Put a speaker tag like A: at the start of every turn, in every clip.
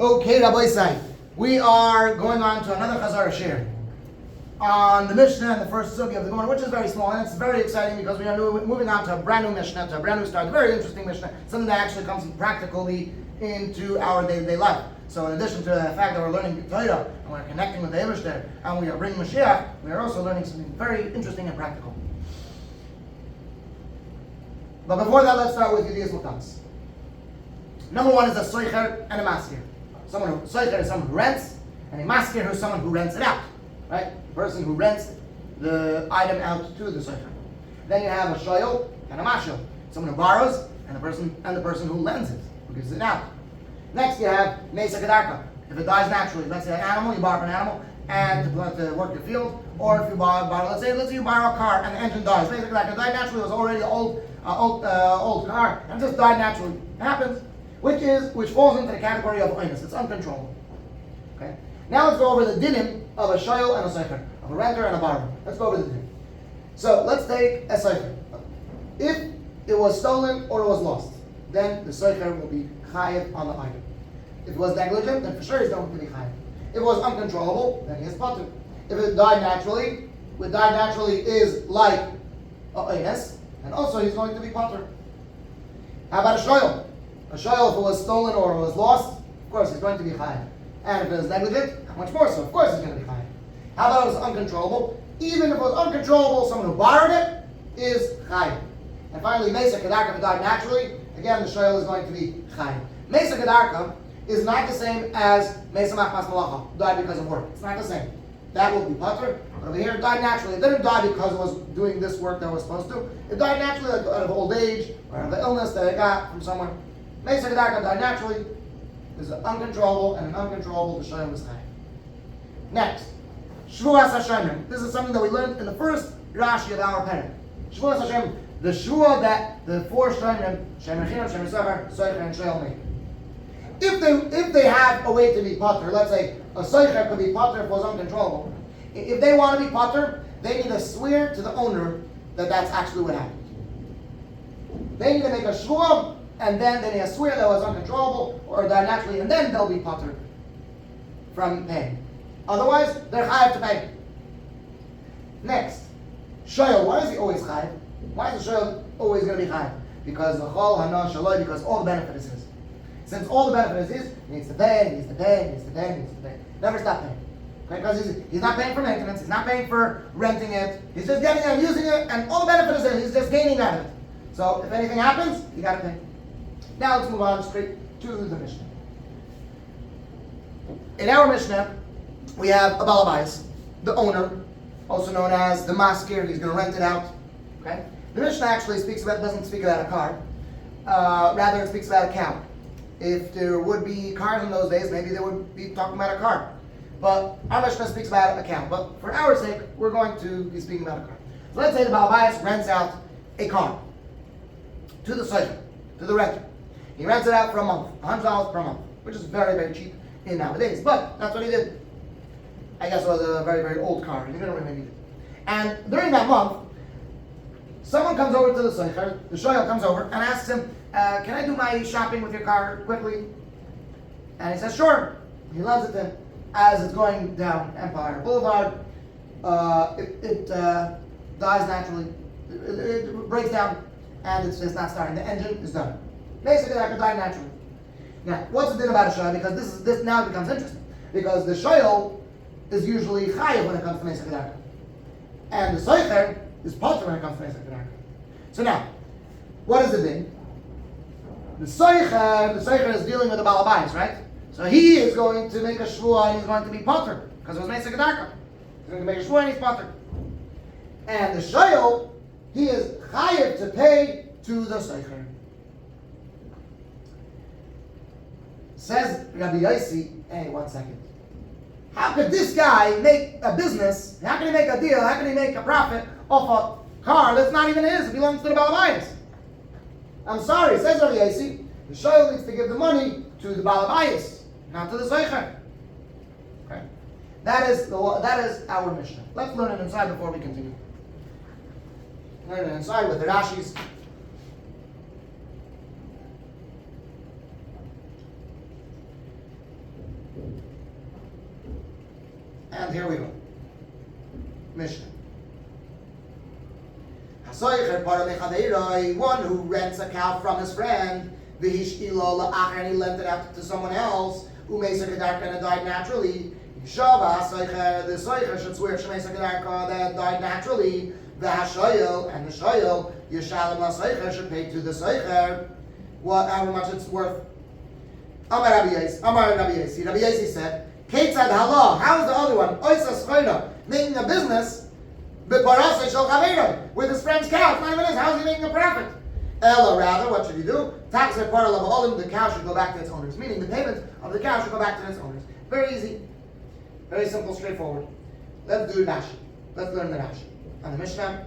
A: Okay, Rabbi, we are going on to another Chazara Shiur on the Mishnah and the first וסוגיא of the Gemara, which is very small, and it's very exciting because we are moving on to a brand new Mishnah, to a brand new start, a very interesting Mishnah, something that actually comes practically into our day-to-day life. So in addition to the fact that we're learning Torah and we're connecting with the Eibishter and we are bringing Mashiach, we are also learning something very interesting and practical. But before that, let's start with Yedias Mutans. Number one is a soicher and a maskir. Soicher is someone who rents, and a maskir is someone who rents it out. Right? The person who rents the item out to the soicher. Then you have a shoyel and a mashel. Someone who borrows, and the person who lends it, who gives it out. Next you have mesa kedarka. If it dies naturally, let's say an animal, you borrow from an animal and to work your field, or if you borrow, let's say you borrow a car and the engine dies. Mesa kedarka died naturally, it was already an old car, and it just died naturally. It happens. Which falls into the category of oinus. It's uncontrollable. Okay. Now let's go over the dinim of a shoyel and a soicher, of a renter and a borrower. Let's go over the dinim. So let's take a soicher. If it was stolen or it was lost, then the soicher will be chayiv on the item. If it was negligent, then for sure he's going to be chayiv. If it was uncontrollable, then he is patur. If it died naturally, what died naturally is like a oinus, and also he's going to be patur. How about a shoyel? A shoyel, if it was stolen or it was lost, of course he's going to be chayiv. And if it was negligent, how much more so? Of course he's going to be chayiv. How about it was uncontrollable? Even if it was uncontrollable, someone who borrowed it is chayiv. And finally, mesa kedarka, if it died naturally, again the shoyel is going to be chayiv. Mesa kedarka is not the same as mesa machmas malacha, died because of work. It's not the same. That will be patur. But over here, it died naturally. It didn't die because it was doing this work that it was supposed to. It died naturally out of old age or out of the illness that it got from someone. Mesa kedarka died naturally. There's an uncontrollable and an uncontrollable. The shoyel is chayiv. Next, shvuas hashemim. This is something that we learned in the first Rashi of our parent. Shvuas hashemim, the shvua that the four shemim, shemechim, shemesachar, soicher, and shoyel make. If they have a way to be patur, let's say a soicher could be patur if it was uncontrollable. If they want to be patur, they need to swear to the owner that that's actually what happened. They need to make a shvua, and then they need to swear that it was uncontrollable or died naturally, and then they'll be patur from paying. Otherwise, they're chayiv to pay. Next, shoyel. Why is he always chayiv? Why is the shoyel always going to be chayiv? Because the chol hana shaloi, because all the benefit is his. Since all the benefit is his, he needs to pay, he needs to pay, he needs to pay, he needs to pay. Never stop paying. Okay? Because he's not paying for maintenance, he's not paying for renting it, he's just getting it, using it, and all the benefit is his, he's just gaining out of it. So if anything happens, you got to pay. Now let's move on straight to the Mishnah. In our Mishnah, we have a balabais, the owner, also known as the maskir. He's going to rent it out. Okay. The Mishnah actually doesn't speak about a car. Rather, it speaks about a cow. If there would be cars in those days, maybe they would be talking about a car. But our Mishnah speaks about a cow. But for our sake, we're going to be speaking about a car. So let's say the balabais rents out a car to the soicher, to the renter. He rents it out for a month, $100 per month, which is very, very cheap in nowadays. But that's what he did. I guess it was a very, very old car. He didn't really need it. And during that month, someone comes over to the soicher, the shoyel comes over and asks him, can I do my shopping with your car quickly? And he says, sure. He lends it to him. As it's going down Empire Boulevard, it dies naturally. It breaks down and it's just not starting. The engine is done. Basically, that could die naturally. Now, what's the thing about a shoyel? Because this now becomes interesting. Because the shoyel is usually chayiv when it comes to mesa kedarka, and the soicher is patur when it comes to mesa kedarka. So now, what is the thing? The soicher is dealing with the balabais, right? So he is going to make a shvua and he's going to be patur because it was mesa kedarka. He's going to make a shvua and he's patur. And the shoyel, he is chayiv to pay to the soicher. Says Rabbi Yossi, hey, 1 second. How could this guy make a business? How can he make a deal? How can he make a profit off a car that's not even his? It belongs to the balabais. I'm sorry, says Rabbi Yossi, the shoyel needs to give the money to the balabais, not to the soicher. Okay, that is our Mishnah. Let's learn it inside before we continue. Learn it inside with the Rashis. And here we go. Mishnah. One who rents a cow from his friend, and he lent it out to someone else, and it died naturally. The soicher should swear that died naturally. The hashoyel and the shoyel, Yeshalem la should pay to the soicher however much it's worth. Amar Rabbi Yesi said, Ketzad halah, how is the other one? Oisa schreina, making a business with his friend's cow. It's not even his. How is he making a profit? Ella, rather, what should he do? The cow should go back to its owners. Meaning the payment of the cow should go back to its owners. Very easy. Very simple, straightforward. Let's do Rashi. Let's learn the Rashi. On the Mishnah.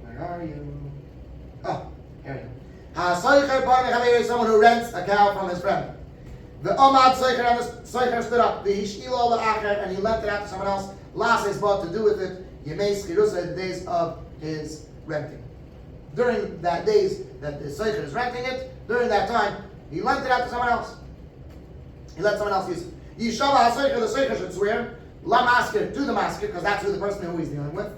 A: Where are you? Oh, here you go. Someone who rents a cow from his friend. The Omad Soicher and the Soicher stood up. The Hishilo La'acher, and he lent it out to someone else. Lases bought to do with it. Yemei Skirusa, the days of his renting. During that days that the Soicher is renting it, during that time, he lent it out to someone else. He let someone else use it. Yishava HaSoicher, the Soicher should swear, La Masker, to the Masker, because that's who the person who he's dealing with.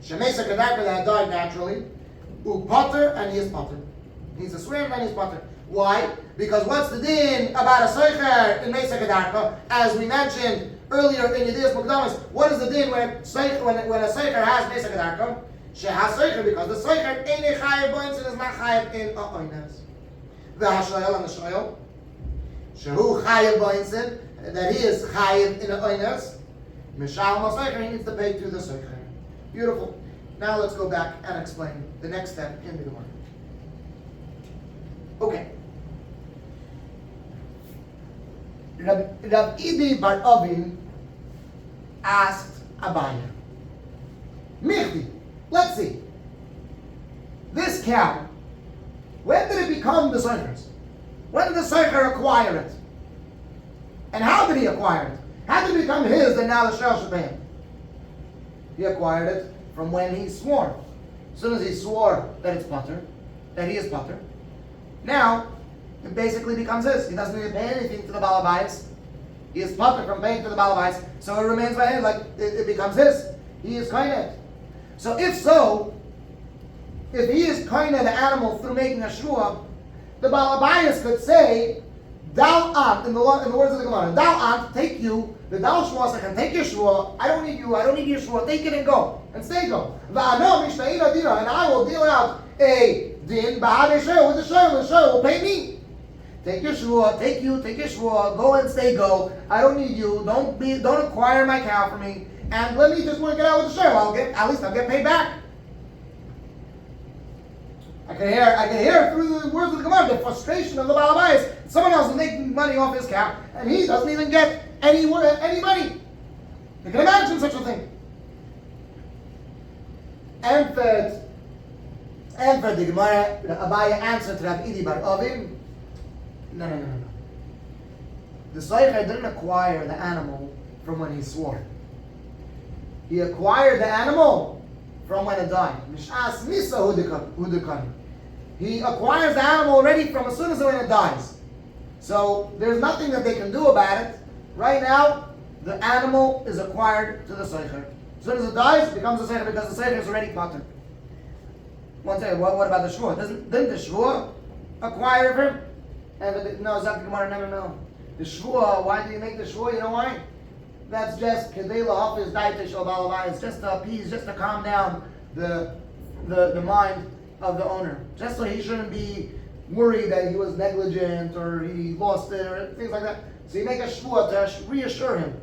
A: Shemesa Kedarka, that died naturally. Potter, and he is Potter. He's a swear and he's Potter. Why? Because what's the din about a soicher in Mesa Kedarka? As we mentioned earlier in Yedias Mukdamas, what is the din when a soicher has Mesa Kedarka? She has soicher because the soicher ain't chayav boinsin is not chayav in oines. The hashoyel and the shoyel, shehu chayav boinsin, that he is chayav in oines. Mishal soicher, he needs to pay to the soicher. Beautiful. Now let's go back and explain the next step in the Gemara. Okay. Rav Iday bar Aבין asked Abai, Michdi, let's see. This cow, when did it become the soicher's? When did the soicher acquire it? And how did he acquire it? How did it become his that now the shell should pay him? He acquired it from when he swore. As soon as he swore that it's Potter, that he is Potter, now it basically becomes his. He doesn't need to pay anything to the balabais. He is Potter from paying to the balabais, so it remains by him, like it becomes his. He is koined. So if he is koined the animal through making a shua, the balabais could say, Dal ant, in the words of the Gemara, Dal ant, take you, the Dal shua can take your shua, I don't need you, I don't need your shua, take it and go, and stay go. And I will deal out a din, with the shua will pay me. Take your shua, take your shua, go and stay go. I don't need you, don't acquire my cow for me, and let me just work it out with the shua. At least I'll get paid back. I can hear through the words of the Gemara the frustration of the balabais. Someone else is making money off his cow, and he doesn't even get any money. You can imagine such a thing. And for the Gemara, Abai answered to Rav Iday bar Aבין, no. The soicher didn't acquire the animal from when he swore. He acquired the animal from when it died. Mishas misa hudukan. He acquires the animal already from as soon as when it dies. So there's nothing that they can do about it. Right now, the animal is acquired to the soicher. As soon as it dies, it becomes a soicher because the soicher is already potter. One second, what about the shvua? Didn't the shvua acquire him? No, Zak Gemara, no. The shvua, why do you make the shvua? You know why? That's just kedei lahafis da'ite shel balabais. It's just to appease, just to calm down the mind of the owner, just so he shouldn't be worried that he was negligent or he lost it or things like that. So you make a shvua to reassure him.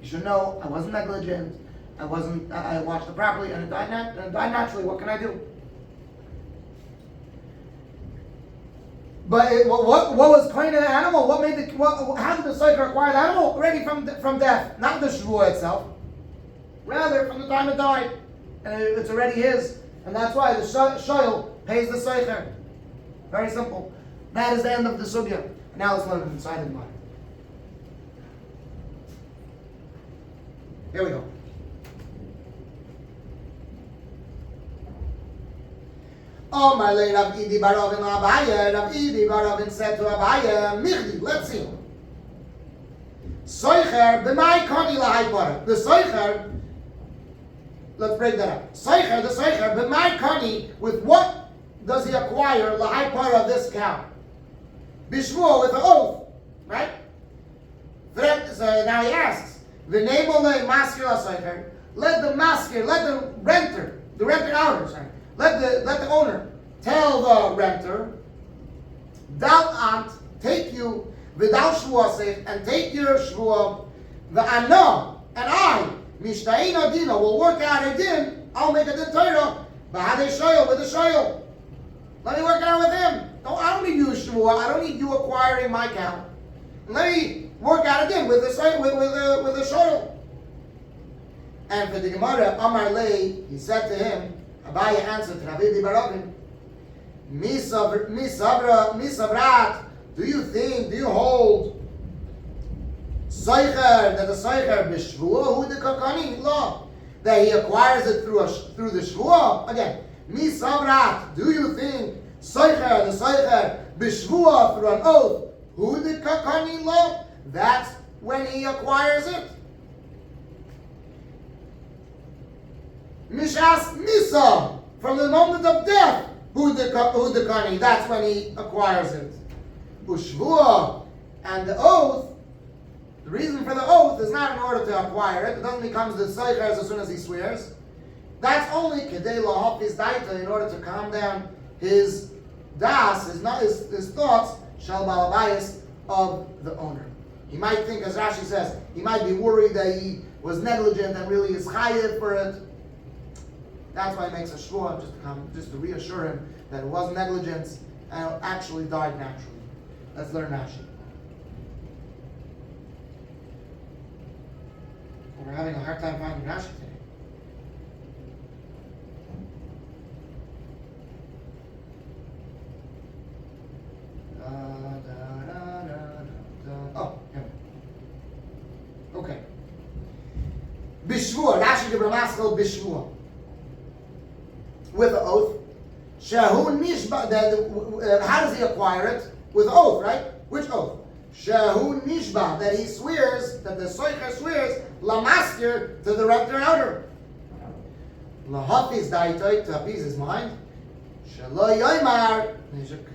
A: You should know I wasn't negligent. I watched it properly, and it died naturally. What can I do? But what was kind of the animal? How did the soicher acquire the animal? Already from death, not the shvua itself. Rather, from the time it died, and it's already his, and that's why the shoyel pays the soicher. Very simple. That is the end of the sugya. Now let's learn it inside the mind. Here we go. Omar le Rav Idi bar Avin Abaye. Rav Idi bar Avin said to Abaye, Michdi, let's see. Soicher b'mai kani lahai para. The soicher, let's break that up. Soicher, the soicher, b'mai kani, with what does he acquire lahai para, this cow? Bishmuah, with an oath, right? So now he asks, v'nemo le maskir soicher. Let the maskir, let the renter owner, sorry. Let the owner tell the renter, Dal ant, take you, Vidal shvuasech, and take your shvuah, v'ano, and I, mishta'ina dina, will work out a din, I'll make a din Torah, b'hadei shoyel, with a shoyel. Let me work out with him. I don't need you shvuah, I don't need you acquiring my cow. Let me work out a din with the shoyel. And for the Gemara, Amar Lei, he said to him, Abaye answered, Ravidi Barovin, Misavrat, do you hold Soicher, that the Soicher b'shvuah, who the kakani, law, that he acquires it through the shvuah? Again, Misavrat, do you think Soicher, the Soicher b'shvuah, through an oath, who the kakani, law, that's when he acquires it? Mishas Misa, from the moment of death, who the kani, that's when he acquires it. Ushvua, and the oath, the reason for the oath is not in order to acquire it. It doesn't become the soicher as soon as he swears. That's only kedei lahapis da'tho, in order to calm down his das, his thoughts, shal balabayis, of the owner. He might think, as Rashi says, he might be worried that he was negligent and really is chayiv for it. That's why he makes a shvuah, just to reassure him that it wasn't negligence and it actually died naturally. Let's learn Rashi. We're having a hard time finding Rashi today. Oh, here. Okay. Bishvuah, Rashi Gebra Maskell Bishvuah. With the oath. Shehu nishba, how does he acquire it? With oath, right? Which oath? Shehu nishba, that he swears, that the soicher swears, lamaskir, to the renter outer. Lahafiz da'toi, to appease his mind. Shelo yoymar,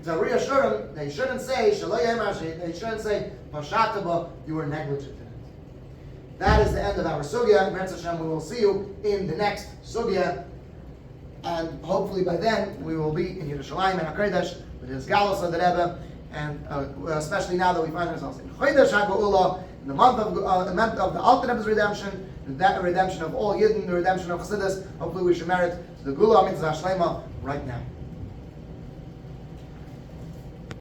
A: to reassure him, they shouldn't say, Shelo yoymar, they shouldn't say, pashataba, you were negligent in it. That is the end of our sugya. Meretz Hashem, we will see you in the next sugya. And hopefully by then we will be in Yerushalayim and HaKodesh with his Galus of the Rebbe, and especially now that we find ourselves in Chodesh HaGeula, in the month of the Alter Rebbe's redemption, the redemption of all Yidden, the redemption of Chassidus. Hopefully we should merit the Gula Mitzvah Shlema right now.